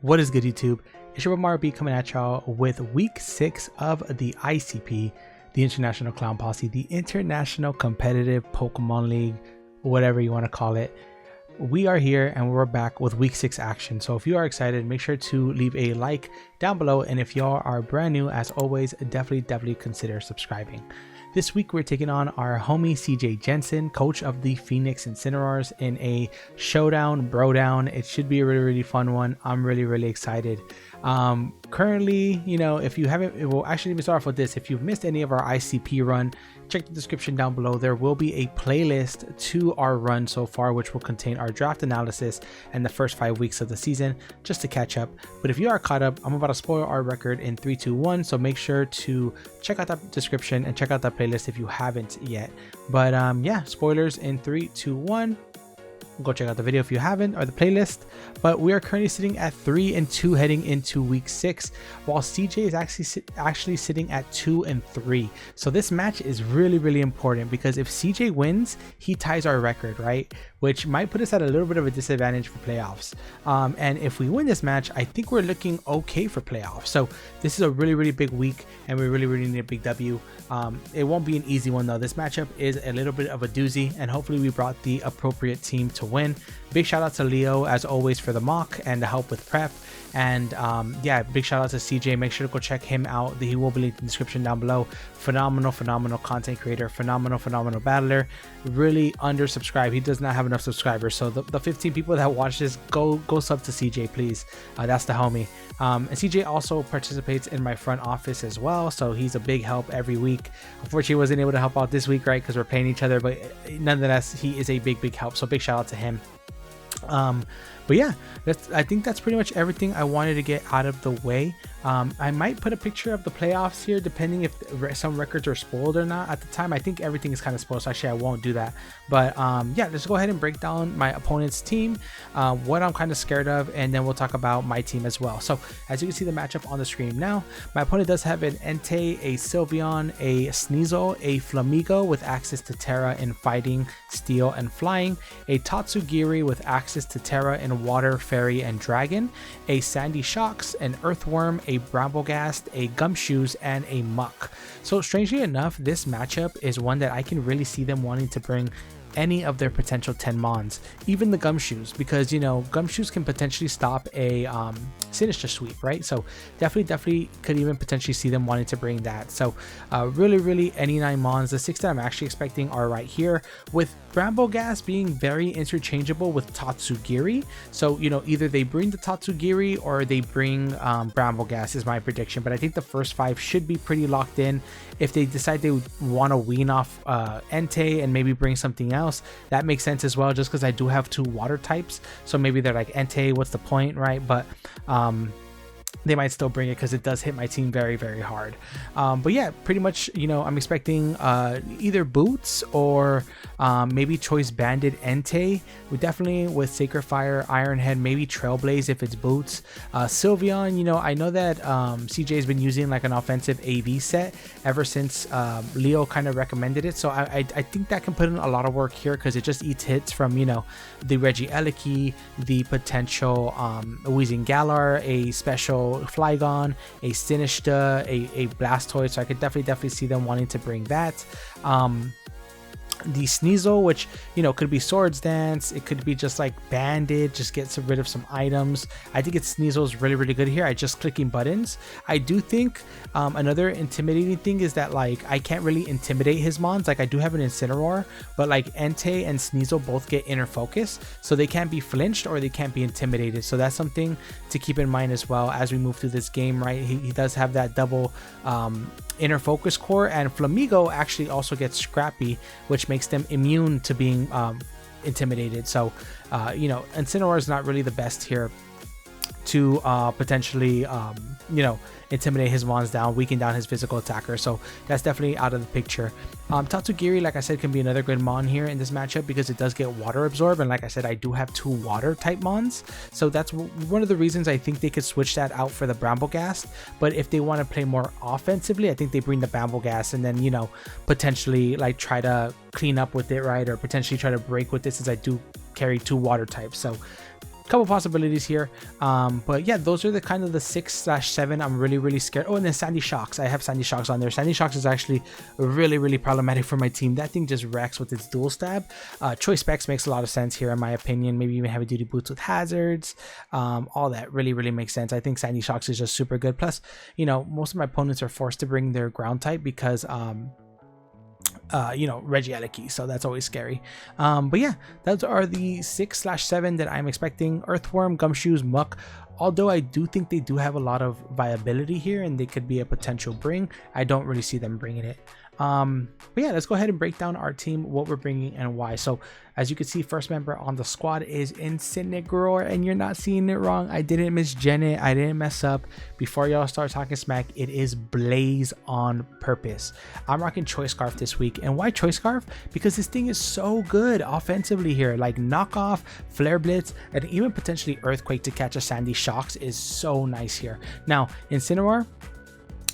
What is good, YouTube? It's your boy Mario B coming at y'all with week 6 of the ICP, the International Clown Posse, the International Competitive Pokemon League, whatever you want to call it. We are here and we're back with week 6 action. So if you are excited, make sure to leave a like down below. And if y'all are brand new, as always, definitely consider subscribing. This week we're taking on our homie CJ Jensen, coach of the Phoenix Incineroars, in a showdown, brodown. It should be a really fun one. I'm really excited. Currently, you know, if you haven't, well, actually, let me start off with this. If you've missed any of our ICP run, check the description down below. There will be a playlist to our run so far, which will contain our draft analysis and the first 5 weeks of the season, just to catch up. But if you are caught up, I'm about to spoil our record in 3, 2, 1. So make sure to check out that description and check out that playlist if you haven't yet. But yeah, spoilers in 3, 2, 1. Go check out the video if you haven't, or the playlist. But we are currently sitting at 3-2 heading into week 6, while CJ is actually sitting at 2-3. So this match is really important, because if CJ wins, he ties our record, right? Which might put us at a little bit of a disadvantage for playoffs. And if we win this match, I think we're looking okay for playoffs. So this is a really big week, and we really need a big W. It won't be an easy one though. This matchup is a little bit of a doozy, and hopefully we brought the appropriate team to win. Big shout out to Leo as always for the mock and the help with prep. And yeah, big shout out to CJ. Make sure to go check him out. He will be linked in the description down below. Phenomenal content creator, phenomenal battler. Really undersubscribed. He does not have enough subscribers, so the 15 people that watch this, go sub to CJ, please. That's the homie. And CJ also participates in my front office as well, so he's a big help every week. Unfortunately, he wasn't able to help out this week, right, because we're playing each other, but nonetheless, he is a big help, so big shout out to him. But yeah, I think that's pretty much everything I wanted to get out of the way. I might put a picture of the playoffs here, depending if some records are spoiled or not. At the time, I think everything is kind of spoiled, so actually I won't do that. But yeah, let's go ahead and break down my opponent's team, what I'm kind of scared of, and then we'll talk about my team as well. So as you can see the matchup on the screen now, my opponent does have an Entei, a Sylveon, a Sneasel, a Flamigo with access to Terra in fighting, steel, and flying, a Tatsugiri with access to Terra in water, fairy, and dragon, a Sandy Shocks, an Earthworm, a Bramblegast, a Gumshoes, and a Muck. So strangely enough, this matchup is one that I can really see them wanting to bring any of their potential 10 mons, even the Gumshoes, because, you know, Gumshoes can potentially stop a Sinister Sweep, right? So definitely could even potentially see them wanting to bring that. So really any 9 mons. The 6 that I'm actually expecting are right here, with Bramblegast being very interchangeable with Tatsugiri. So, you know, either they bring the Tatsugiri or they bring Bramblegast is my prediction. But I think the first 5 should be pretty locked in. If they decide they want to wean off Entei and maybe bring something else, that makes sense as well, just because I do have 2 water types. So maybe they're like, Entei, what's the point, right? But they might still bring it because it does hit my team very hard. But yeah, pretty much, you know, I'm expecting either Boots or maybe Choice Banded Entei. We definitely with Sacred Fire, Iron Head, maybe Trailblaze if it's Boots. Sylveon, you know, I know that CJ has been using like an offensive AV set ever since Leo kind of recommended it. So I think that can put in a lot of work here, because it just eats hits from, you know, the Regieleki, the potential Weezing Galar, a special Flygon, a Sinistcha, a Blastoise. So I could definitely see them wanting to bring that. The Sneasel, which, you know, could be Swords Dance, it could be just like Banded, just get rid of some items. I think Sneasel is really good here. I just clicking buttons. I do think another intimidating thing is that, like, I can't really intimidate his mons. Like, I do have an Incineroar, but like Entei and Sneasel both get inner focus, so they can't be flinched or they can't be intimidated. So that's something to keep in mind as well as we move through this game, right? He does have that double inner focus core, and Flamigo actually also gets Scrappy, which makes them immune to being intimidated. So you know, Incineroar is not really the best here to potentially you know, intimidate his mons down, weaken down his physical attacker. So that's definitely out of the picture. Tatsugiri, like I said, can be another good mon here in this matchup because it does get water absorb, and like I said, I do have 2 water type mons, so that's one of the reasons I think they could switch that out for the Bramblegast. But if they want to play more offensively, I think they bring the Bramblegast and then, you know, potentially like try to clean up with it, right, or potentially try to break with this, since I do carry 2 water types. So couple possibilities here, but yeah, those are the kind of the 6/7 I'm really scared. Oh, and then Sandy Shocks, I have Sandy Shocks on there. Sandy Shocks is actually really problematic for my team. That thing just wrecks with its dual stab. Choice specs makes a lot of sense here in my opinion. Maybe even heavy duty boots with hazards, all that really makes sense. I think Sandy Shocks is just super good. Plus, you know, most of my opponents are forced to bring their ground type because you know, Regieleki, so that's always scary. But yeah, those are the 6/7 that I'm expecting. Earthworm, Gumshoes, Muck, although I do think they do have a lot of viability here and they could be a potential bring, I don't really see them bringing it. But yeah, let's go ahead and break down our team, what we're bringing and why. So as you can see, first member on the squad is Incineroar, and you're not seeing it wrong. I didn't misgen it, I didn't mess up. Before y'all start talking smack, it is Blaze on purpose. I'm rocking Choice Scarf this week. And why Choice Scarf? Because this thing is so good offensively here. Like knockoff, Flare Blitz, and even potentially Earthquake to catch a Sandy Shocks is so nice here. Now, Incineroar,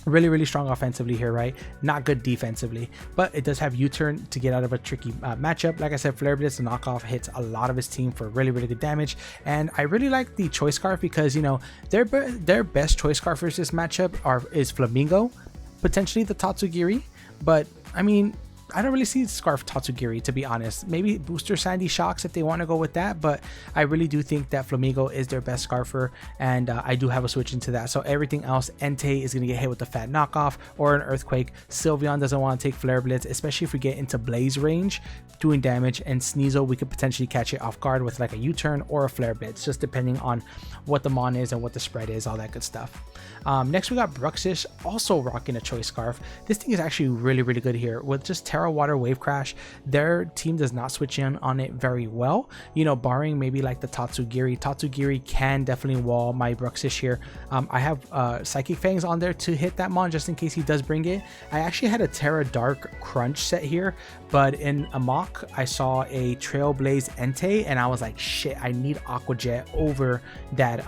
really strong offensively here, right? Not good defensively, but it does have U-turn to get out of a tricky matchup. Like I said, Flare Blitz, the knockoff, hits a lot of his team for really good damage. And I really like the Choice Scarf because, you know, their best Choice Scarfers this matchup is Flamingo, potentially the Tatsugiri, but I mean, I don't really see Scarf Tatsugiri, to be honest. Maybe Booster Sandy Shocks if they want to go with that, but I really do think that Flamingo is their best Scarfer, and I do have a switch into that. So everything else, Entei is going to get hit with the fat knockoff or an Earthquake. Sylveon doesn't want to take Flare Blitz, especially if we get into Blaze range doing damage, and Sneasel, we could potentially catch it off guard with like a U-turn or a Flare Blitz, just depending on what the mon is and what the spread is, all that good stuff. Next we got Bruxish, also rocking a Choice Scarf. This thing is actually really good here with just Terra Water Wave Crash. Their team does not switch in on it very well, you know, barring maybe like the Tatsugiri. Tatsugiri can definitely wall my Bruxish here. I have Psychic Fangs on there to hit that mon just in case he does bring it. I actually had a Terra Dark Crunch set here, but in a mock I saw a Trailblaze Entei and I was like, shit, I need Aqua Jet over that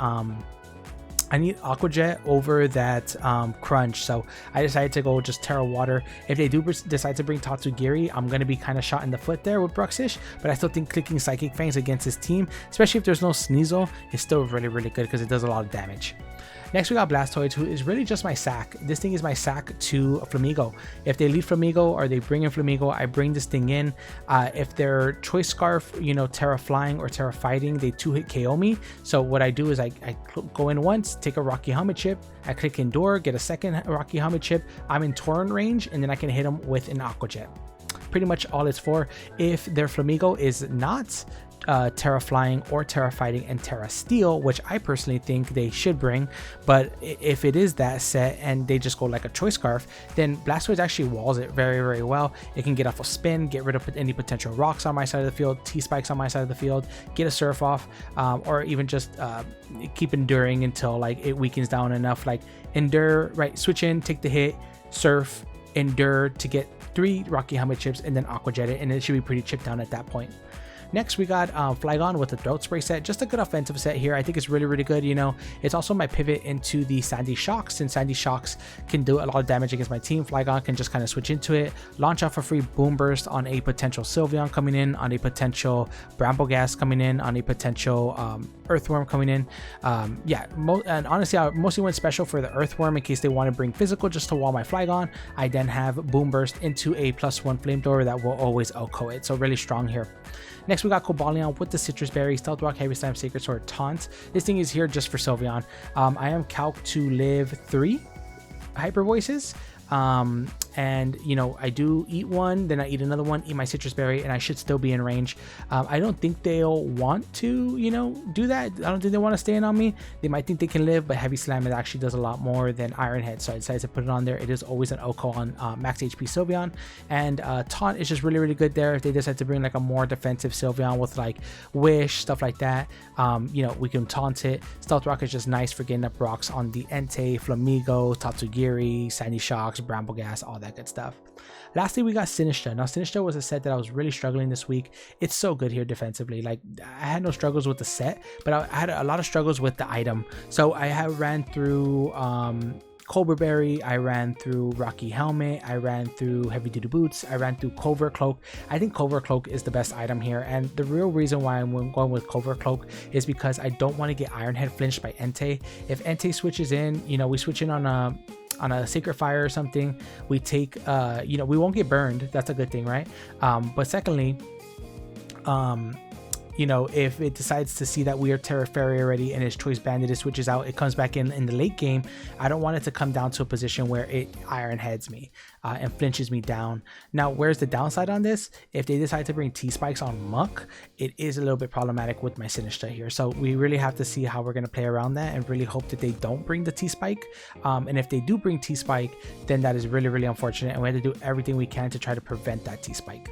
Crunch, so I decided to go just Terra Water. If they do decide to bring Tatsugiri, I'm going to be kind of shot in the foot there with Bruxish, but I still think clicking Psychic Fangs against his team, especially if there's no Sneasel, is still really good because it does a lot of damage. Next we got Blastoise, who is really just my sack. This thing is my sack to Flamingo. If they lead Flamingo or they bring in Flamingo, I bring this thing in. If their Choice Scarf, you know, Terra Flying or Terra Fighting, they 2-hit KO me. So what I do is I go in once, take a Rocky Helmet chip, I click Endure, get a second Rocky Helmet chip, I'm in Torrent range, and then I can hit them with an Aqua Jet. Pretty much all it's for. If their Flamingo is not Terra Flying or Terra Fighting and Terra Steel, which I personally think they should bring, but if it is that set and they just go like a Choice Scarf, then Blastoise actually walls it very well. It can get off a spin, get rid of any potential rocks on my side of the field, T-Spikes on my side of the field, get a Surf off, or even just keep enduring until like it weakens down enough. Like Endure, right, switch in, take the hit, Surf, Endure to get 3 Rocky Helmet chips, and then Aqua Jet it, and it should be pretty chipped down at that point. Next, we got Flygon with the Throat Spray set. Just a good offensive set here. I think it's really good. You know, it's also my pivot into the Sandy Shocks, since Sandy Shocks can do a lot of damage against my team. Flygon can just kind of switch into it, launch off a free Boom Burst on a potential Sylveon coming in, on a potential Brambleghast coming in, on a potential Earthworm coming in. Yeah, and honestly, I mostly went special for the Earthworm in case they want to bring physical just to wall my Flygon. I then have Boom Burst into a +1 Flamethrower that will always OHKO it. So really strong here. Next, we got Cobalion with the Citrus Berry, Stealth Rock, Heavy Slam, Sacred Sword, Taunt. This thing is here just for Sylveon. I am calc to live 3 Hyper Voices. And you know, I do eat one, then I eat another one, eat my Citrus Berry, and I should still be in range. I don't think they'll want to, you know, do that. I don't think they want to stay in on me. They might think they can live, but Heavy Slam, it actually does a lot more than Iron Head, so I decided to put it on there. It is always an OHKO on max HP Sylveon, and Taunt is just really good there. If they decide to bring like a more defensive Sylveon with like Wish, stuff like that, you know, we can taunt it. Stealth Rock is just nice for getting up rocks on the Entei, Flamingo, Tatsugiri, Sandy Shocks, Brambleghast, all that good stuff. Lastly, we got Sinistcha. Now, Sinistcha was a set that I was really struggling this week. It's so good here defensively. Like, I had no struggles with the set, but I had a lot of struggles with the item. So I have ran through Cobra Berry, I ran through Rocky Helmet, I ran through Heavy Duty Boots, I ran through Covert Cloak. I think Covert Cloak is the best item here, and the real reason why I'm going with Covert Cloak is because I don't want to get Ironhead flinched by Entei. If Entei switches in, you know, we switch in on a Sacred Fire or something, we take, you know, we won't get burned. That's a good thing, right? But secondly, you know, if it decides to see that we are Terra Fairy already and its Choice Bandit, it switches out, it comes back in the late game, I don't want it to come down to a position where it Iron Heads me and flinches me down. Now, where's the downside on this? If they decide to bring T-Spikes on Muck, it is a little bit problematic with my Sinister here. So we really have to see how we're going to play around that and really hope that they don't bring the T-Spike. And if they do bring T-Spike, then that is really, really unfortunate. And we have to do everything we can to try to prevent that T-Spike.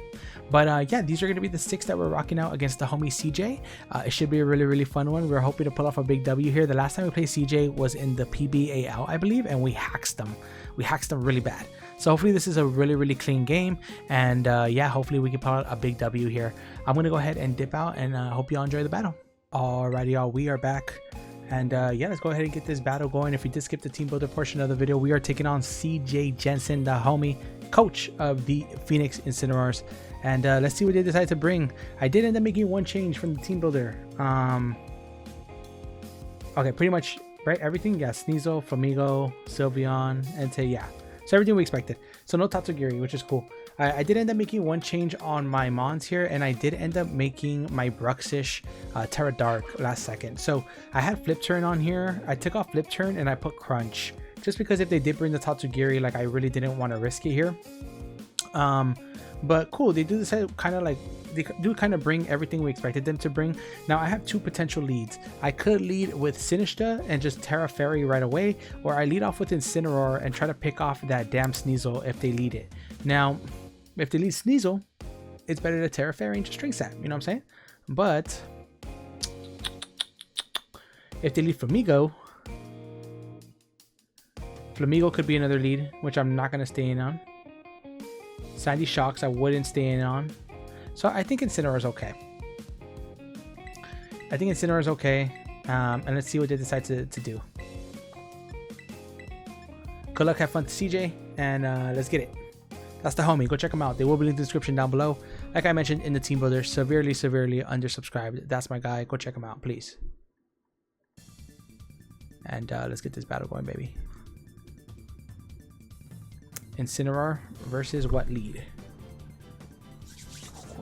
But yeah, these are going to be the 6 that we're rocking out against the homie CJ. It should be a really, really fun one. We're hoping to pull off a big W here. The last time we played CJ was in the PBAL, I believe, and we hacked them. We hacked them really bad. So hopefully this is a really, really clean game. And yeah, hopefully we can pull out a big W here. I'm going to go ahead and dip out and hope y'all enjoy the battle. Alrighty, y'all, we are back. And yeah, let's go ahead and get this battle going. If you did skip the team builder portion of the video, we are taking on CJ Jensen, the homie coach of the Phoenix Incineroars. And let's see what they decide to bring. I did end up making one change from the team builder. Okay, pretty much, right? Everything, yeah. Sneasel, Flamigo, Sylveon, Entei, yeah. So everything we expected. So no Tatsugiri, which is cool. I did end up making one change on my Mons here, and I did end up making my Bruxish Terra Dark last second. So I had Flip Turn on here. I took off Flip Turn and I put Crunch. Just because if they did bring the Tatsugiri, like I really didn't want to risk it here. But cool, they do decide kind of like, they do kind of bring everything we expected them to bring. Now I have two potential leads. I could lead with Sinister and just Terra Fairy right away, or I lead off with Incineroar and try to pick off that damn Sneasel if they lead it. Now, if they lead Sneasel, it's better to Terra Fairy and just String Sap, you know what I'm saying? But if they lead Flamigo, Flamigo could be another lead, which I'm not going to stay in on. Sandy Shocks, I wouldn't stay in on. So I think Incineroar is okay. I think Incineroar is okay. And let's see what they decide to do. Good luck, have fun to CJ, and let's get it. That's the homie. Go check them out. They will be in the description down below. Like I mentioned in the team builder, severely undersubscribed. That's my guy. Go check him out, please. And let's get this battle going, baby. Incineroar versus what lead?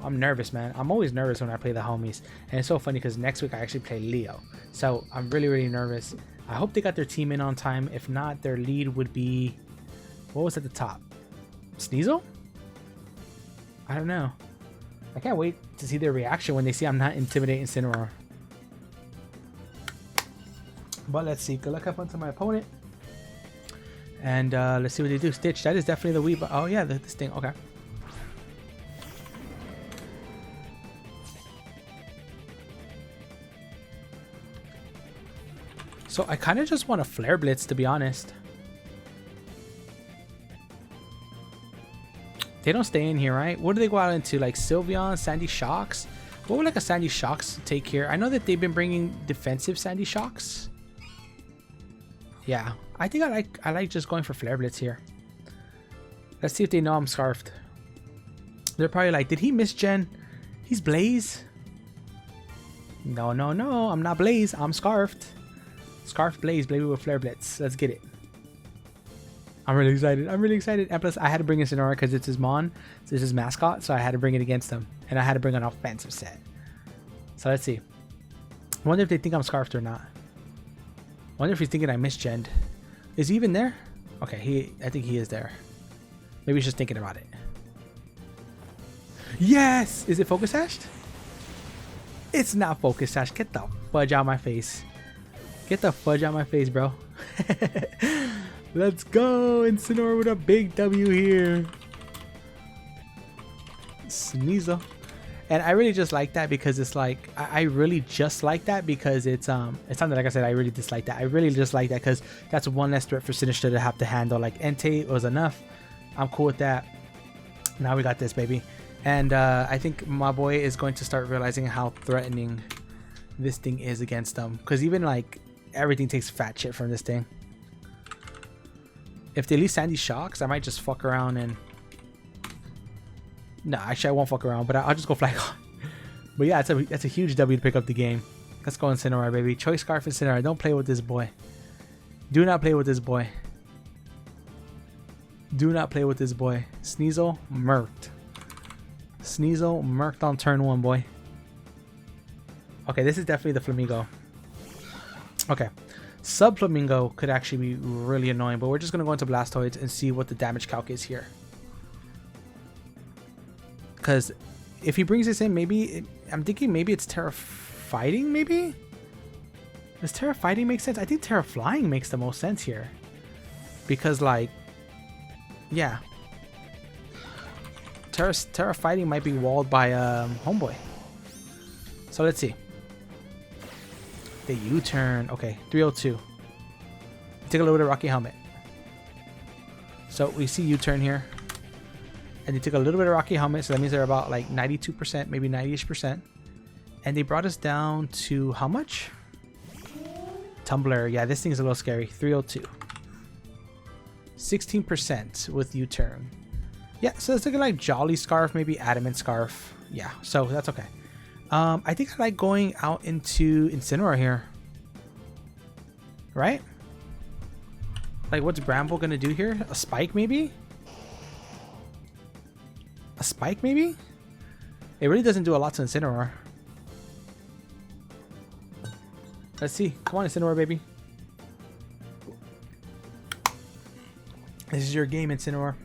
I'm nervous, man. I'm always nervous when I play the homies. And it's so funny because next week I actually play Leo. So I'm really, really nervous. I hope they got their team in on time. If not, their lead would be... What was at the top? Sneasel? I don't know. I can't wait to see their reaction when they see I'm not intimidating Incineroar. But let's see. Good luck, have fun to my opponent. And let's see what they do. Stitch, that is definitely the Weeb. Oh yeah, this thing. Okay. So I kind of just want a Flare Blitz, to be honest. They don't stay in here, right? What do they go out into? Like Sylveon, Sandy Shocks? What would like a Sandy Shocks take here? I know that they've been bringing defensive Sandy Shocks. Yeah, I think I like just going for Flare Blitz here. Let's see if they know I'm Scarfed. They're probably like, did he miss Gen? He's Blaze. No, I'm not Blaze. I'm Scarfed. Scarf Blaze, Blaze with Flare Blitz. Let's get it. I'm really excited. I'm really excited. And plus, I had to bring Incineroar because it's his Mon. It's his mascot, so I had to bring it against him. And I had to bring an offensive set. So let's see. I wonder if they think I'm Scarfed or not. I wonder if he's thinking I misgened. Is he even there? Okay, I think he is there. Maybe he's just thinking about it. Yes! Is it Focus Sashed? It's not Focus Sashed. Get the fudge out of my face. Get the fudge out of my face, bro. Let's go! Incineroar with a big W here. Sneasel. And I really just like that because it's like, I really just like that because it's something, like I said, I really dislike that. I really just like that because that's one less threat for Sinister to have to handle. Like Entei was enough. I'm cool with that. Now we got this, baby. And I think my boy is going to start realizing how threatening this thing is against them. Because even like everything takes fat shit from this thing. If they leave Sandy Shocks, I might just fuck around and... No, actually I won't fuck around, but I'll just go Flygon. But yeah, that's a huge W to pick up the game. Let's go Incineroar, baby. Choice Scarf Incineroar. Don't play with this boy. Do not play with this boy. Do not play with this boy. Sneasel, murked. Sneasel, murked on turn 1, boy. Okay, this is definitely the Flamingo. Okay. Sub Flamingo could actually be really annoying, but we're just going to go into Blastoids and see what the damage calc is here. Because if he brings this in, maybe... I'm thinking maybe it's Terra Fighting, maybe? Does Terra Fighting make sense? I think Terra Flying makes the most sense here. Because, like... Yeah. Terra Fighting might be walled by Homeboy. So let's see. The U-turn. Okay, 302. Take a little bit of Rocky Helmet. So we see U-turn here. And they took a little bit of Rocky Helmet, so that means they're about like 92%, maybe 90-ish%. And they brought us down to how much? Tumbler. Yeah, this thing's a little scary. 302. 16% with U-turn. Yeah, so it's looking like Jolly Scarf, maybe Adamant Scarf. Yeah, so that's okay. I think I like going out into Incineroar here. Right? Like, what's Bramble gonna do here? A Spike, maybe? A Spike, maybe? It really doesn't do a lot to Incineroar. Let's see. Come on, Incineroar, baby. This is your game, Incineroar.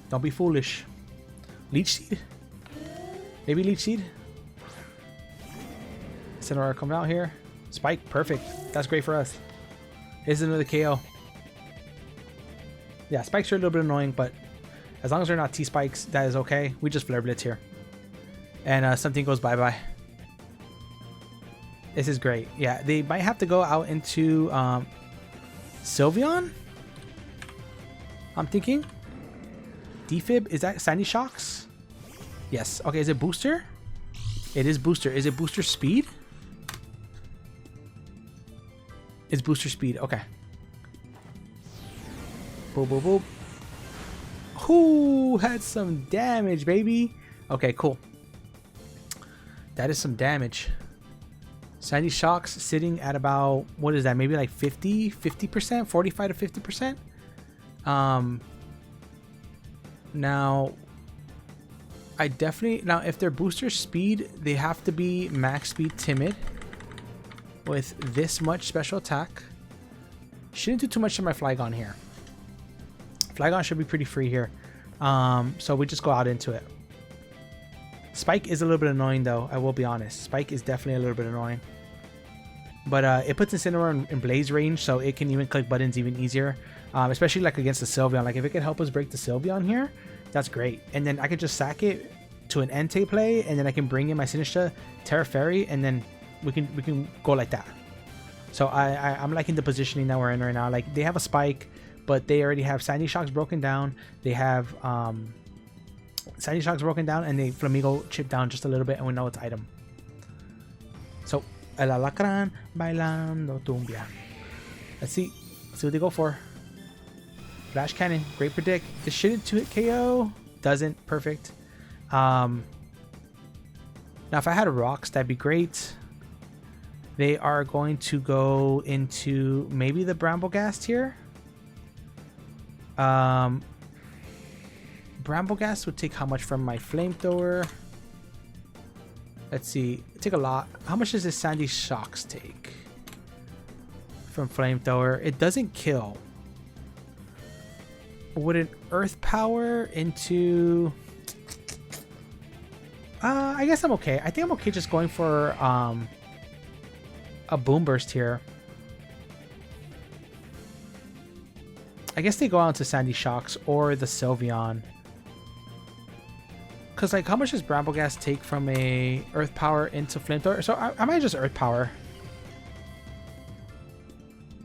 Don't be foolish. Leech Seed? Maybe Leech Seed? Incineroar coming out here. Spike, perfect. That's great for us. This is another KO. Yeah, Spikes are a little bit annoying, but as long as they're not T-Spikes, that is okay. We just Flare Blitz here. And something goes bye-bye. This is great. Yeah, they might have to go out into Sylveon? I'm thinking. Defib, is that Sandy Shocks? Yes. Okay, is it Booster? It is Booster. Is it Booster Speed? It's Booster Speed. Okay. Boop, boop, boop. Whoo, had some damage, baby. Okay, cool. That is some damage. Sandy Shocks sitting at about, what is that? Maybe like 50%, 45 to 50%. Now, I definitely, now if they're booster speed, they have to be max speed timid with this much special attack. Shouldn't do too much to my Flygon here. Flygon should be pretty free here. So we just go out into it. Spike is a little bit annoying though, I will be honest. Spike is definitely a little bit annoying. But it puts Incineroar in blaze range, so it can even click buttons even easier. Especially like against the Sylveon. Like if it could help us break the Sylveon here, that's great. And then I could just sack it to an Entei play, and then I can bring in my Sinistcha, Terra Fairy, and then we can go like that. So I'm liking the positioning that we're in right now. Like they have a Spike, but they already have Sandy Shocks broken down. They have Sandy Shocks broken down, and they Flamingo chipped down just a little bit, and we know it's item. So El Alacrán bailando tumbia. Let's see what they go for. Flash Cannon, great predict. This shouldn't 2-hit KO. Doesn't. Perfect. Now if I had rocks, that'd be great. They are going to go into maybe the Bramblegast here. Bramblegast would take how much from my Flamethrower? Let's see. Take a lot. How much does this Sandy Shocks take from Flamethrower? It doesn't kill. Would an Earth Power into... I guess I'm okay. I think I'm okay just going for a Boom Burst here. I guess they go out to Sandy Shocks or the Sylveon. Because, like, how much does Bramblegast take from a Earth Power into Flamethrower? So I might just Earth Power.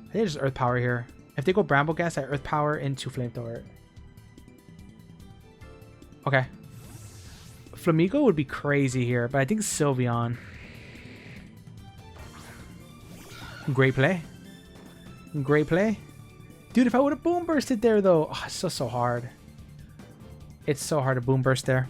I think just Earth Power here. If they go Bramblegast, I Earth Power into Flamethrower. Okay. Flamingo would be crazy here, but I think Sylveon. Great play. Great play. Dude, if I would have boom bursted there though. Oh, it's so hard. It's so hard to boom burst there.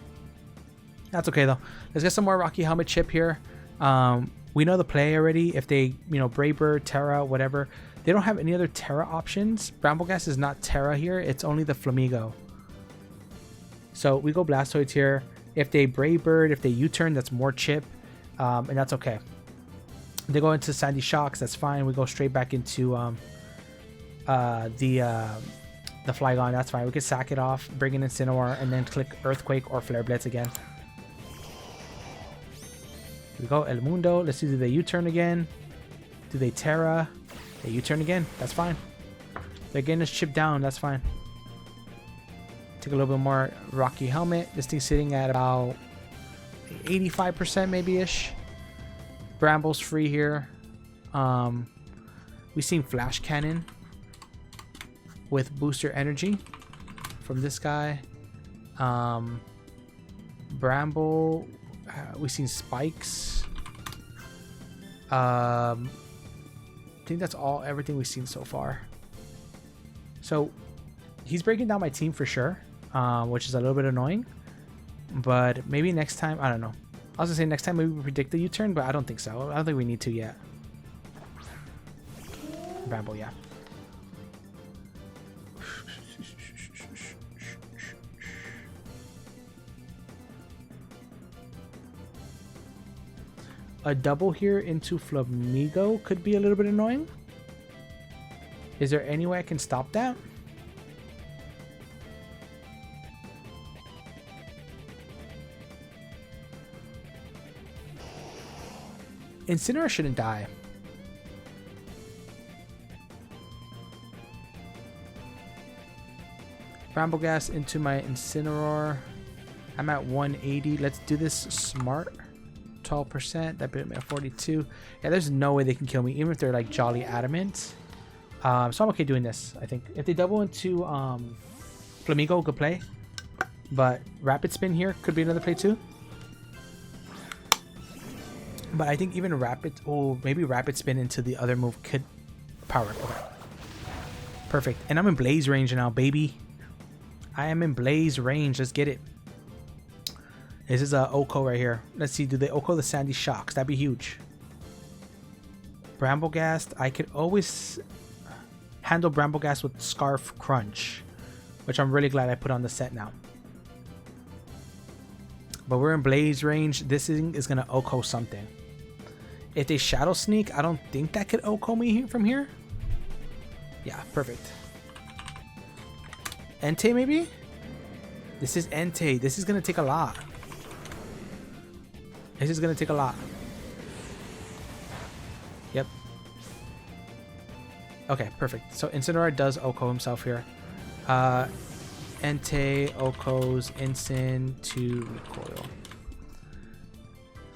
That's okay though. Let's get some more Rocky Helmet chip here. We know the play already. If they, you know, Braybird, Terra, whatever. They don't have any other Terra options. Brambleghast is not Terra here. It's only the Flamigo. So we go Blastoise here. If they Braybird, if they U-turn, that's more chip. And that's okay. They go into Sandy Shocks. That's fine. We go straight back into the Flygon. That's fine. We can sack it off, bring in Incineroar, and then click Earthquake or Flare Blitz again. We go El Mundo. Let's see, do they U-turn again? Do they Terra? They U-turn again. That's fine. They're getting us chipped down. That's fine. Take a little bit more Rocky Helmet. This thing's sitting at about 85% maybe-ish. Bramble's free here. We've seen Flash Cannon with booster energy from this guy. Bramble, we've seen Spikes. I think that's everything we've seen so far. So he's breaking down my team for sure, which is a little bit annoying. But maybe next time, I don't know. I was gonna say next time maybe we predict the U-turn, but I don't think so. I don't think we need to yet. Bramble, yeah. A double here into Flamigo could be a little bit annoying. Is there any way I can stop that? Incineroar shouldn't die. Brambleghast into my Incineroar. I'm at 180. Let's do this smart. 12%. That put me at 42. Yeah, there's no way they can kill me, even if they're like jolly adamant. So I'm okay doing this. I think if they double into Flamigo, good play. But Rapid Spin here could be another play too. But I think even maybe Rapid Spin into the other move could power. Okay. Perfect. And I'm in Blaze range now, baby. I am in Blaze range. Let's get it. This is a Oko right here. Let's see. Do they Oko the Sandy Shocks? That'd be huge. Brambleghast. I could always handle Brambleghast with Scarf Crunch, which I'm really glad I put on the set now. But we're in Blaze range. This thing is going to Oko something. If they Shadow Sneak, I don't think that could Oko me from here. Yeah, perfect. Entei maybe? This is Entei. This is going to take a lot. This is going to take a lot. Yep. Okay, perfect. So Incineroar does Oko himself here. Entei Okos Incin to recoil.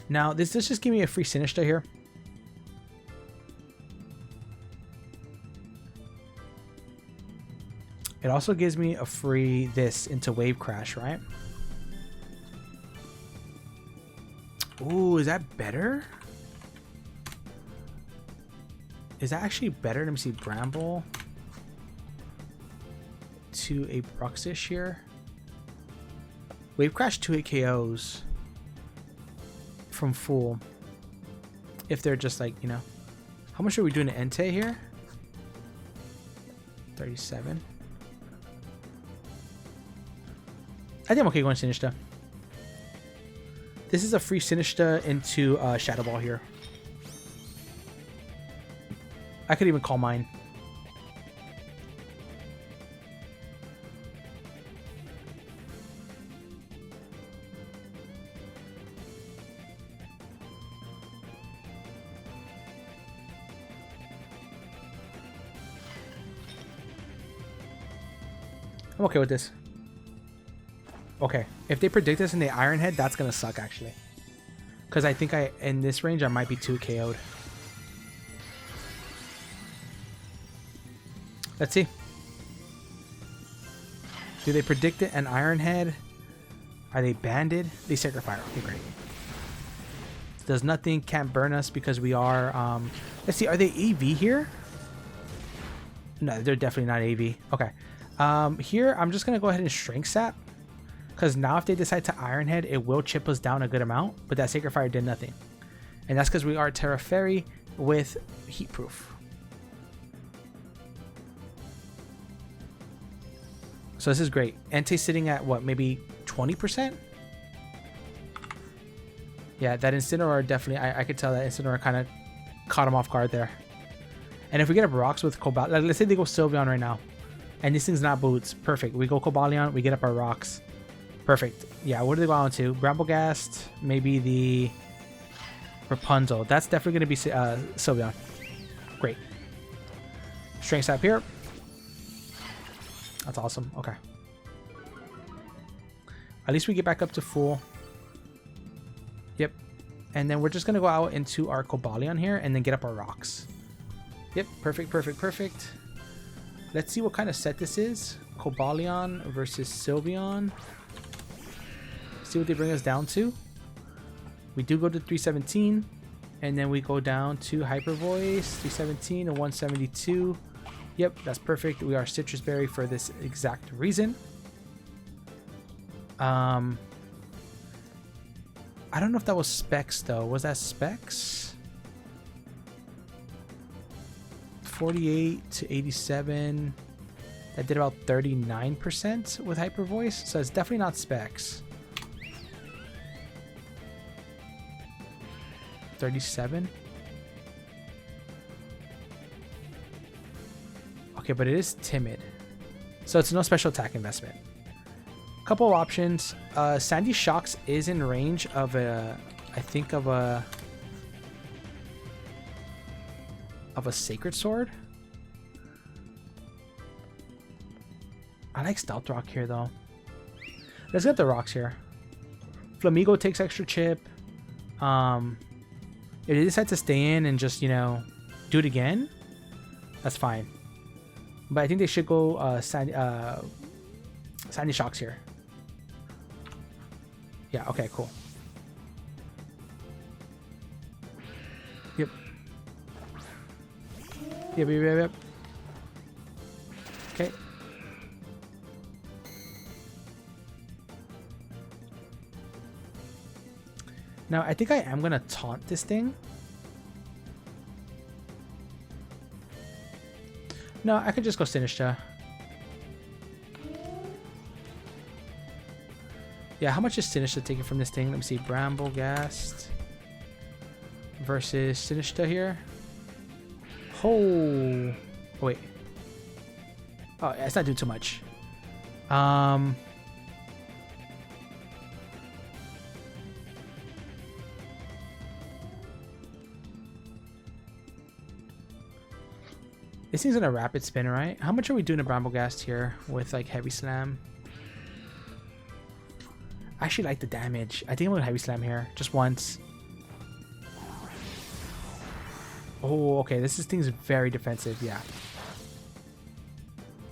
Now, this does just give me a free Sinister here. It also gives me a free this into Wave Crash, right? Ooh, is that better? Is that actually better? Let me see. Bramble to a Bruxish here. Wave Crash 2 KOs from full. If they're just like, you know. How much are we doing to Entei here? 37. I think I'm okay going Sinister. This is a free Sinister into Shadow Ball here. I could even call mine. I'm okay with this. Okay, if they predict this in the Iron Head, that's gonna suck actually. Because I think in this range I might be 2 KO'd. Let's see. Do they predict it an Iron Head? Are they banded? They Sacred Fire. Okay, great. Does nothing, can't burn us because we are let's see, are they EV here? No, they're definitely not AV. Okay. Here, I'm just going to go ahead and Strength Sap. Because now if they decide to Iron Head, it will chip us down a good amount. But that Sacred Fire did nothing. And that's because we are Terra Fairy with Heat Proof. So this is great. Entei's sitting at what, maybe 20%? Yeah, that Incineroar definitely, I could tell that Incineroar kind of caught him off guard there. And if we get up rocks with Cobalt, like let's say they go Sylveon right now, and this thing's not boots, perfect. We go Cobalion, we get up our rocks, perfect. Yeah, what do they go on to? Bramblegast, maybe the Rapunzel. That's definitely going to be Sylveon. Great. Strength Sap here. That's awesome. Okay. At least we get back up to full. Yep. And then we're just going to go out into our Cobalion here and then get up our rocks. Yep. Perfect, perfect, perfect. Let's see what kind of set this is. Cobalion versus Sylveon. See what they bring us down to. We do go to 317. And then we go down to Hyper Voice. 317 and 172. Yep, that's perfect. We are Citrus Berry for this exact reason. I don't know if that was Specs though. Was that Specs? 48 to 87. That did about 39% with Hyper Voice. So it's definitely not Specs. 37. Okay, but it is timid. So it's no special attack investment. Couple of options. Sandy Shocks is in range of a, I think of a Sacred Sword. I like Stealth Rock here though. Let's get the rocks here. Flamigo takes extra chip. If they decide to stay in and just, you know, do it again, that's fine. But I think they should go Sandy Shocks here. Yeah, okay, cool. Yep. Yep. Okay. Now, I think I am going to taunt this thing. No, I could just go Sinistcha. Yeah, how much is Sinistcha taking from this thing? Let me see. Bramblegast versus Sinistcha here. Oh, wait. Oh, it's not doing too much. This thing's in a rapid spin, right? How much are we doing to Bramblegast here with like Heavy Slam? I actually like the damage. I think I'm going to Heavy Slam here just once. Oh, okay. This thing's very defensive. Yeah.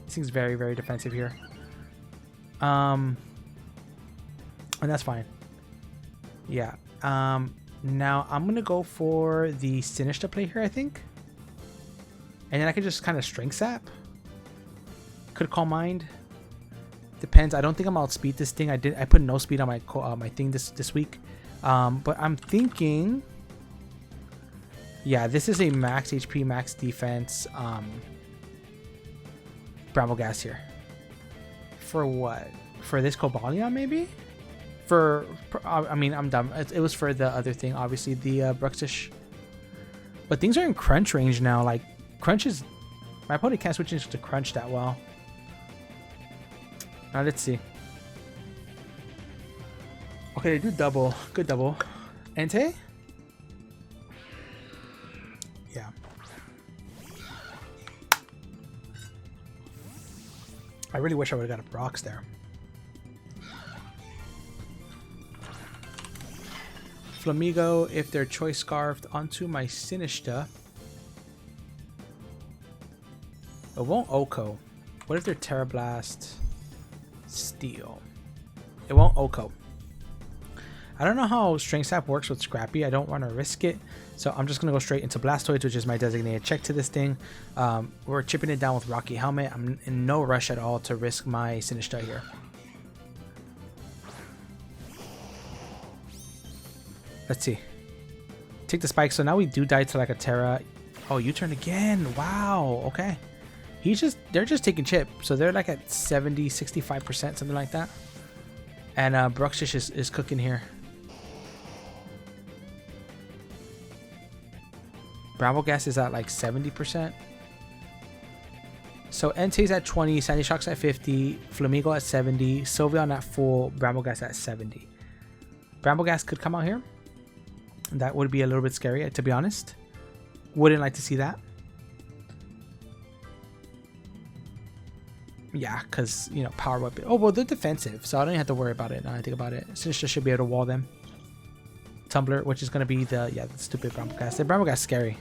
This thing's very, very defensive here. And that's fine. Yeah. Now I'm going to go for the Sinistcha play here, I think. And then I could just kind of Strength Sap. Could Calm Mind. Depends. I don't think I'm outspeed this thing. I put no speed on my my thing this week. But I'm thinking, yeah, this is a max HP, max defense Bramblegast here. For what? For this Cobalion maybe? I mean, I'm dumb. It was for the other thing, obviously the Bruxish. But things are in crunch range now. Like crunch is, my opponent can't switch into crunch that well. Now let's see. Okay, they do double. Good double. Entei? Yeah. I really wish I would have got a Brox there. Flamigo, if they're Choice Scarfed onto my Sinistcha. It won't Oko. What if they're Terra Blast? Steel. It won't Oko. I don't know how Strength Sap works with Scrappy. I don't want to risk it. So I'm just going to go straight into Blastoise, which is my designated check to this thing. We're chipping it down with Rocky Helmet. I'm in no rush at all to risk my Sinistcha here. Let's see. Take the spike. So now we do die to like a Terra. Oh, U-turn again. Wow. Okay. They're just taking chip. So they're like at 70, 65%, something like that. And Bruxish is cooking here. Bramblegas is at like 70%. So Entei's at 20, Sandy Shock's at 50, Flamigo at 70, Sylveon at full, Bramblegas at 70. Bramblegas could come out here. That would be a little bit scary, to be honest. Wouldn't like to see that. Yeah, because, you know, power weapon. Oh, well, they're defensive, so I don't even have to worry about it now I think about it. Sinistcha should be able to wall them. Tumbler, which is going to be the stupid Bramblegas. The Bramblegas is scary.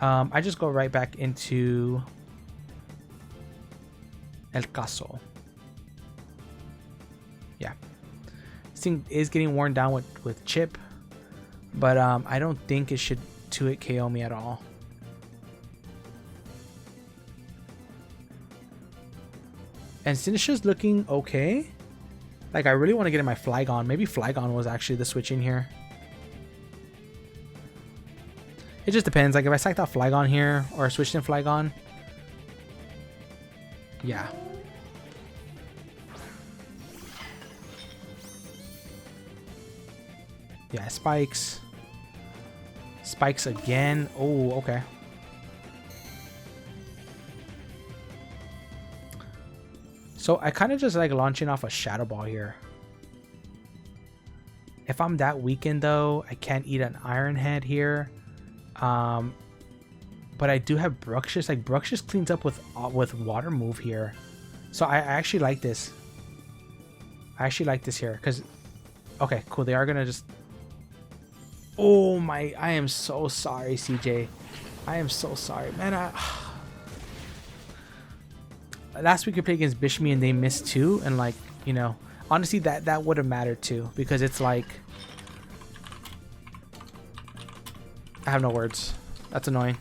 I just go right back into El Caso. Yeah. This thing is getting worn down with chip, but I don't think it should 2-hit KO me at all. And Sinistcha's looking okay. Like, I really want to get in my Flygon. Maybe Flygon was actually the switch in here. It just depends. Like, if I sacked out Flygon here or switched in Flygon. Yeah. Yeah, spikes. Spikes again. Oh, okay. So I kind of just like launching off a Shadow Ball here. If I'm that weakened though, I can't eat an Iron Head here. But I do have Bruxish. Like Bruxish cleans up with Water Move here. So I actually like this. I actually like this here because, okay, cool. They are gonna just. Oh my! I am so sorry, CJ. I am so sorry, man. Last week we played against Bishmi and they missed too, and like, you know, honestly that would have mattered too, because it's like, I have no words. That's annoying.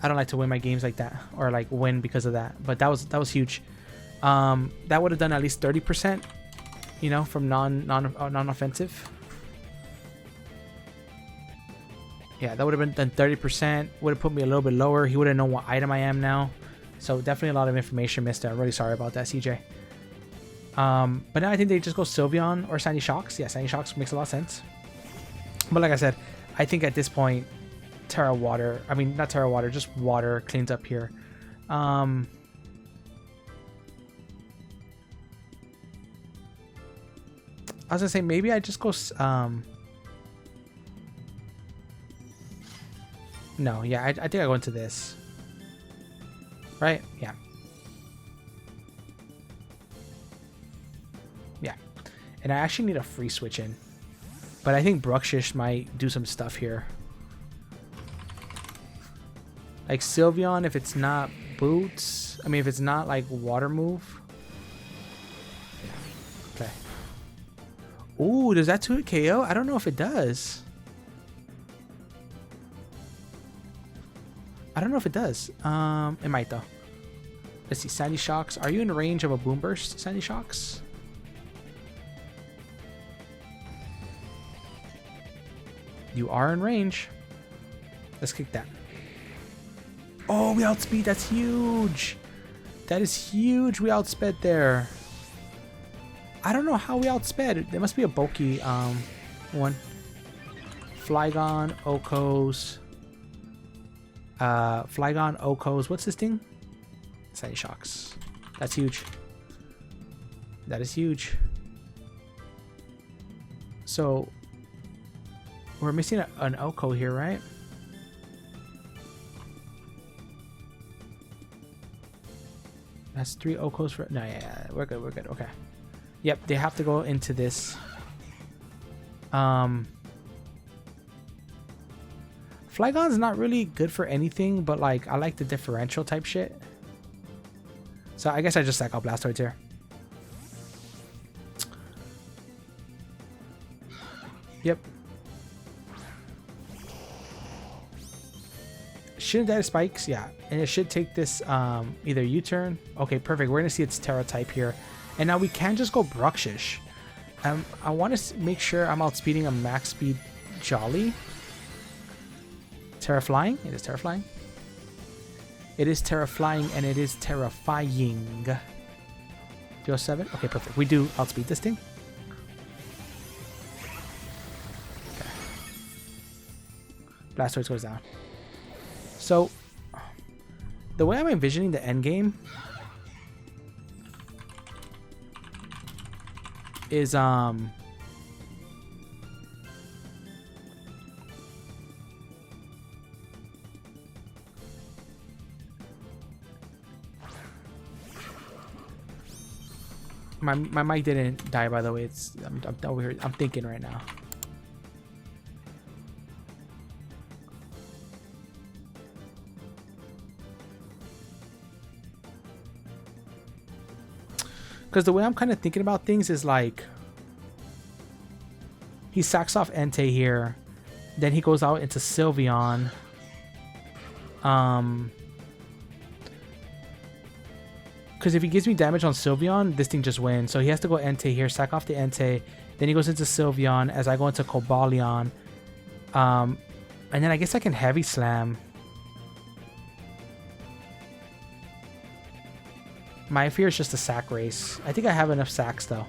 I don't like to win my games like that, or like win because of that, but that was huge. That would have done at least 30%, you know, from non-offensive. Yeah, that would have been done 30%. Would have put me a little bit lower. He would have known what item I am now. So definitely a lot of information missed there. I'm really sorry about that, CJ. But now I think they just go Sylveon or Sandy Shocks. Yeah, Sandy Shocks makes a lot of sense. But like I said, I think at this point, Terra Water, I mean, not Terra Water, just water cleans up here. I was gonna say maybe I just go no, yeah, I think I go into this. Right? Yeah. Yeah. And I actually need a free switch in. But I think Bruxish might do some stuff here. Like Sylveon, if it's not boots, I mean, if it's not like Water Move. Okay. Ooh, does that 2-hit KO? I don't know if it does. I don't know if it does. It might though. Let's see. Sandy Shocks. Are you in range of a Boom Burst, Sandy Shocks? You are in range. Let's kick that. Oh, we outspeed. That's huge. That is huge. We outsped there. I don't know how we outsped. There must be a bulky one. Flygon, Okos. Flygon, Okos. What's this thing? Sandy Shocks. That's huge. That is huge. So we're missing an Oko here, right? That's 3 Okos for no, yeah, we're good, okay. Yep, they have to go into this. Flygon's not really good for anything, but like I like the differential type shit. So I guess I just sack out Blastoise here. Yep. Shouldn't die to spikes, yeah. And it should take this either U-turn. Okay, perfect. We're gonna see its Terra type here. And now we can just go Bruxish. I want to make sure I'm outspeeding a max speed Jolly. Terra Flying? It is Terra Flying. It is Terra Flying and it is terrifying. 207? Okay, perfect. We do outspeed this thing. Okay. Blastoise goes down. So, the way I'm envisioning the end game is my mic didn't die, by the way. I'm over here. I'm thinking right now. Because the way I'm kind of thinking about things is like he sacks off Entei here, then he goes out into Sylveon. Because if he gives me damage on Sylveon, this thing just wins. So he has to go Entei here, sack off the Entei. Then he goes into Sylveon as I go into Cobalion. And then I guess I can Heavy Slam. My fear is just a sack race. I think I have enough sacks though.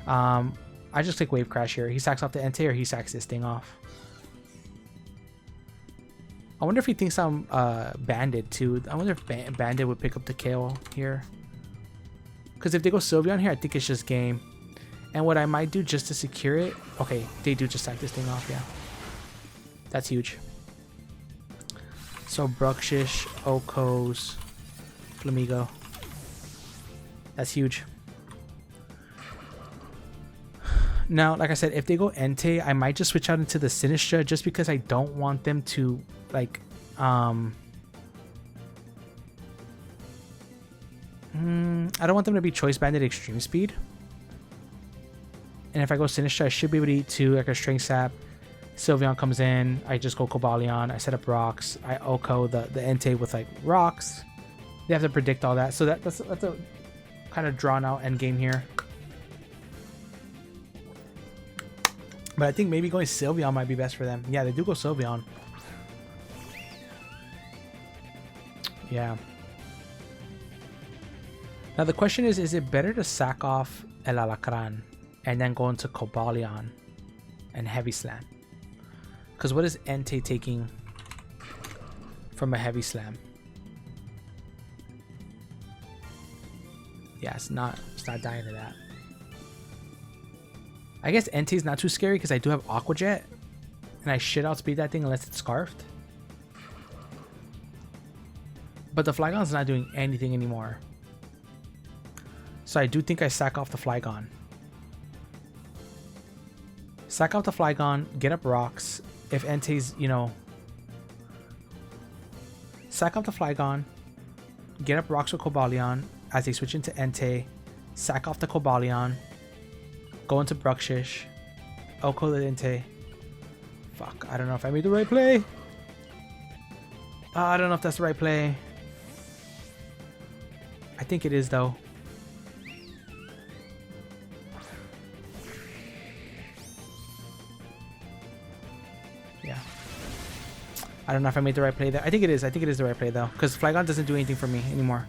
I just click Wave Crash here. He sacks off the Entei or he sacks this thing off. I wonder if he thinks I'm Banded too. I wonder if Banded would pick up the KO here. Because if they go Sylveon here, I think it's just game. And what I might do just to secure it... Okay, they do just sack this thing off, yeah. That's huge. So Bruxish, Okos, Flamigo. That's huge. Now, like I said, if they go Entei, I might just switch out into the Sinistra just because I don't want them to, like, I don't want them to be Choice Banded Extreme Speed. And if I go Sinistra, I should be able to eat 2, like a String Sap. Sylveon comes in, I just go Cobalion, I set up rocks, I Oko the Entei with, like, rocks. They have to predict all that. So that's a kind of drawn out end game here. But I think maybe going Sylveon might be best for them. Yeah, they do go Sylveon. Yeah. Now the question is it better to sack off El Alacran and then go into Cobalion and Heavy Slam? Because what is Entei taking from a Heavy Slam? Yeah, it's not dying to that. I guess Entei is not too scary because I do have Aqua Jet, and I should outspeed that thing unless it's Scarfed. But the Flygon's not doing anything anymore. So I do think I sack off the Flygon. Sack off the Flygon, get up rocks. If Entei's, you know... Sack off the Flygon, get up rocks with Cobalion as they switch into Entei. Sack off the Cobalion. Go into Bruxish. Oko the Entei. Fuck, I don't know if I made the right play. I don't know if that's the right play. I think it is though. Yeah. I don't know if I made the right play there. I think it is. I think it is the right play though. Because Flygon doesn't do anything for me anymore.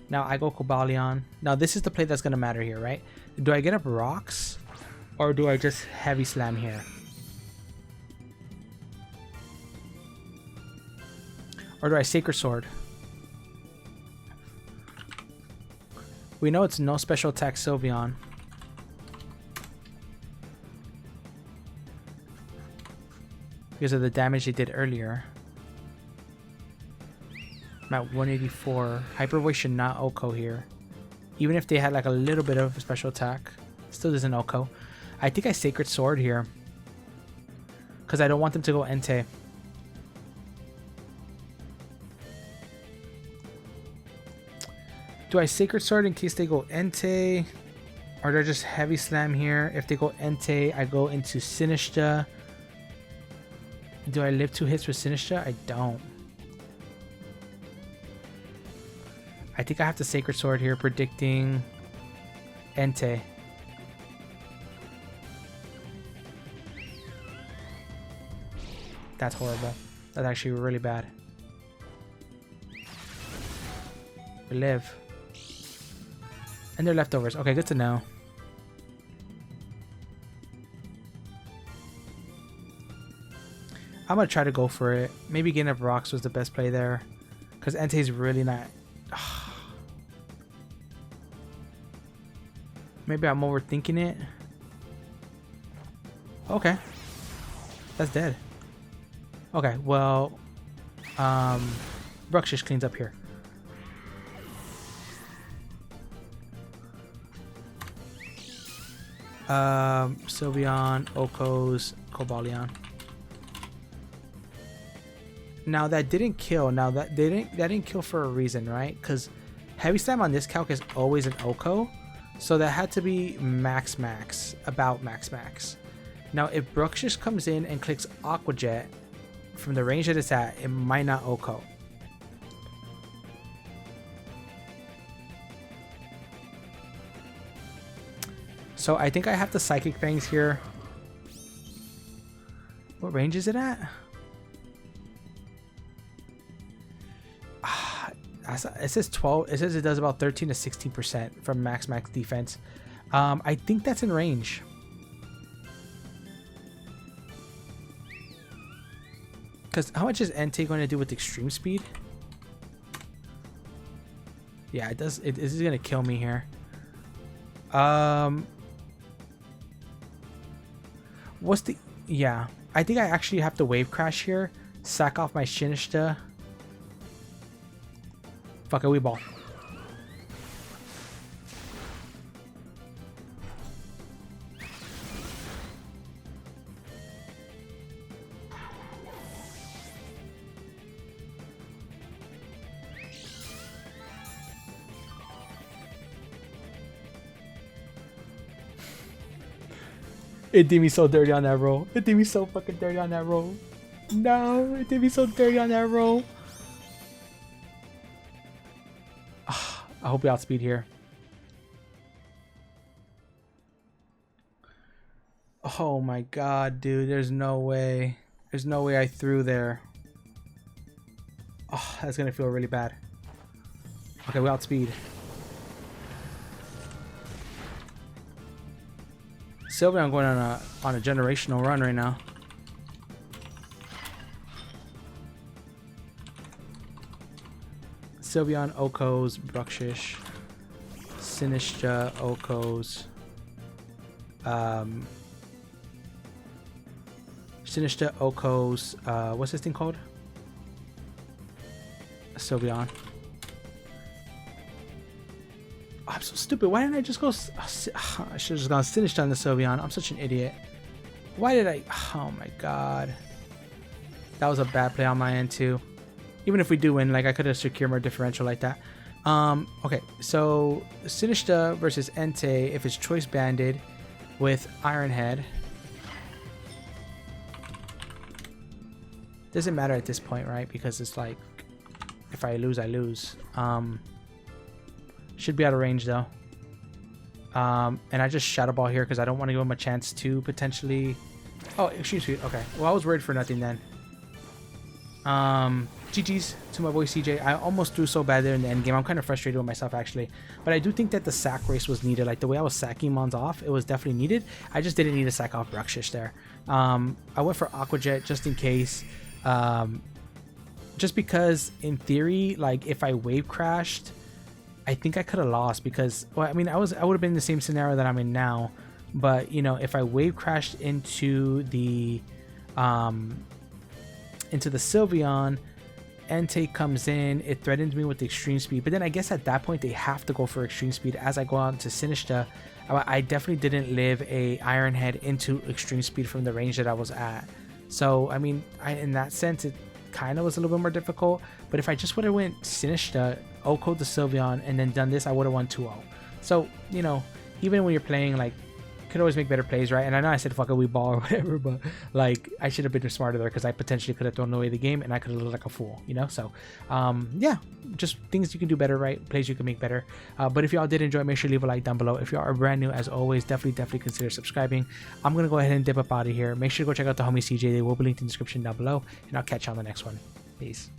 Now I go Cobalion. Now this is the play that's going to matter here, right? Do I get up rocks? Or do I just Heavy Slam here? Or do I Sacred Sword? We know it's no special attack Sylveon. Because of the damage they did earlier. I'm at 184. Hyper Voice should not Oko here. Even if they had like a little bit of a special attack. Still doesn't Oko. I think I Sacred Sword here. Because I don't want them to go Entei. Do I Sacred Sword in case they go Entei? Or do I just heavy slam here? If they go Entei, I go into Sinister. Do I live 2 hits with Sinister? I don't. I think I have the Sacred Sword here, predicting Entei. That's horrible. That's actually really bad. We live. And they're leftovers. Okay, good to know. I'm gonna try to go for it. Maybe getting up rocks was the best play there, because Entei's really not. Maybe I'm overthinking it. Okay, that's dead. Okay, well, Bruxish cleans up here. Sylveon, Okos, Cobalion. Now that didn't kill. Now that didn't kill for a reason, right? Because Heavy Slam on this calc is always an Oko, so that had to be max, about max. Now if Bruxish comes in and clicks Aqua Jet from the range that it's at, it might not Oko. So I think I have the Psychic Fangs here. What range is it at? It says 12. It says it does about 13 to 16% from max defense. I think that's in range. Because how much is Entei going to do with extreme speed? Yeah, it does. This is going to kill me here. What's the... Yeah, I think I actually have to Wave Crash here. Sack off my Shinishta. Fuck it, we ball. It did me so dirty on that roll. It did me so fucking dirty on that roll. No, it did me so dirty on that roll. I hope we outspeed here. Oh my god, dude. There's no way. There's no way I threw there. Oh, that's gonna feel really bad. Okay, we outspeed. Sylveon going on a generational run right now. Sylveon, Okos, Bruxish, Sinistra, Okos, Sinistra, Okos, what's this thing called? Sylveon. Oh, I'm so stupid. Why didn't I just go? I should have just gone Sinistra on the Sylveon. I'm such an idiot. Why did I? Oh my god. That was a bad play on my end too. Even if we do win, like I could have secured more differential like that. Okay, so Sinistra versus Entei, if it's choice banded with Iron Head. Doesn't matter at this point, right? Because it's like, if I lose, I lose. Should be out of range though. And I just Shadow Ball here because I don't want to give him a chance to potentially... Oh, excuse me. Okay, well I was worried for nothing then. GG's to my boy CJ. I almost threw so bad there in the end game. I'm kind of frustrated with myself actually, but I do think that the sack race was needed. Like the way I was sacking mons off, it was definitely needed. I just didn't need to sack off Bruxish there. I went for Aqua Jet just in case, just because in theory, like if I wave crashed, I think I could have lost because, well, I mean, I would have been in the same scenario that I'm in now, but you know, if I wave crashed into the Sylveon, Entei comes in, it threatens me with extreme speed, but then I guess at that point they have to go for extreme speed. As I go on to Sinistra, I definitely didn't live a Iron Head into extreme speed from the range that I was at. So I mean, in that sense it kind of was a little bit more difficult, but if I just would have went Sinistra, Oko the Sylveon, and then done this, I would have won 2-0. So, you know, even when you're playing, like, could always make better plays, right? And I know I said fuck it, we ball or whatever, but like I should have been smarter there because I potentially could have thrown away the game and I could have looked like a fool, you know? So yeah, just things you can do better, right? Plays you can make better. But if y'all did enjoy, make sure to leave a like down below. If y'all are brand new, as always, definitely consider subscribing. I'm gonna go ahead and dip up out of here. Make sure to go check out the homie CJ. They will be linked in the description down below, and I'll catch you on the next one. Peace.